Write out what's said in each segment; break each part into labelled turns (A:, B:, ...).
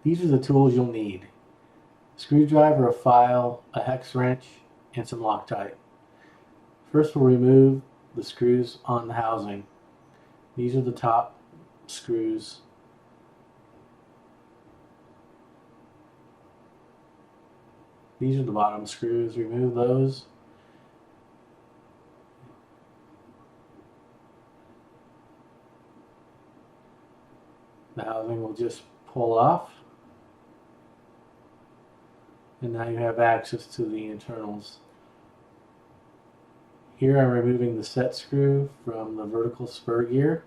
A: These are the tools you'll need: a screwdriver, a file, a hex wrench, and some Loctite. First, we'll remove the screws on the housing. These are the top screws. These are the bottom screws. Remove those. The housing will just pull off. And now you have access to the internals. Here I'm removing the set screw from the vertical spur gear.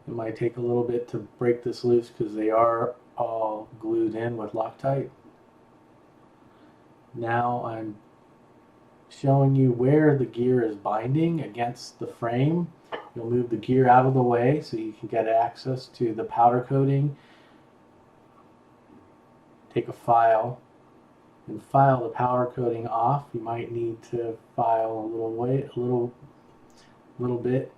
A: It might take a little bit to break this loose because they are all glued in with Loctite. Now I'm showing you where the gear is binding against the frame. You'll move the gear out of the way so you can get access to the powder coating. Take a file and file the powder coating off. You might need to file a little bit.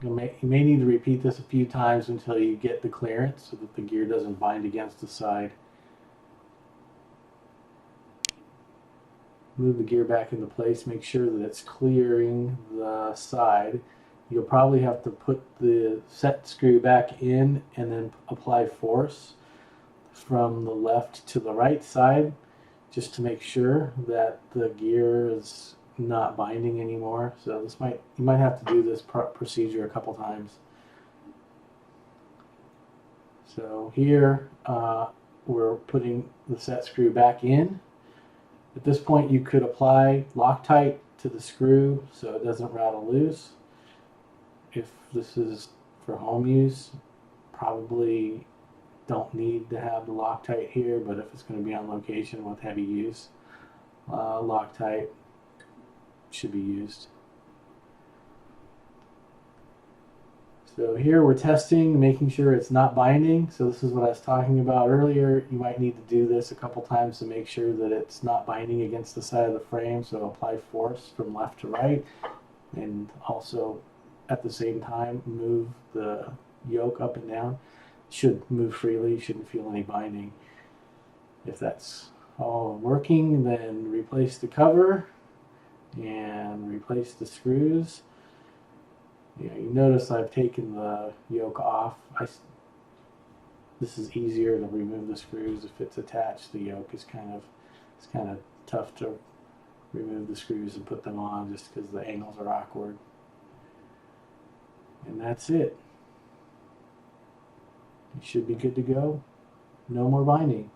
A: You may need to repeat this a few times until you get the clearance so that the gear doesn't bind against the side. Move the gear back into place. Make sure that it's clearing the side. You'll probably have to put the set screw back in and then apply force from the left to the right side just to make sure that the gear is not binding anymore. So you might have to do this procedure a couple times. So here we're putting the set screw back in. At this point you could apply Loctite to the screw so it doesn't rattle loose. If this is for home use, probably don't need to have the Loctite here, but if it's going to be on location with heavy use, Loctite should be used. So here we're testing, making sure it's not binding. So this is what I was talking about earlier. You might need to do this a couple times to make sure that it's not binding against the side of the frame. So apply force from left to right, and also at the same time move the yoke up and down. It should move freely. You shouldn't feel any binding. If that's all working, then replace the cover and replace the screws. You notice I've taken the yoke off. This is easier to remove the screws if it's attached. The yoke is kind of tough to remove the screws and put them on just because the angles are awkward. And that's it. You should be good to go. No more binding.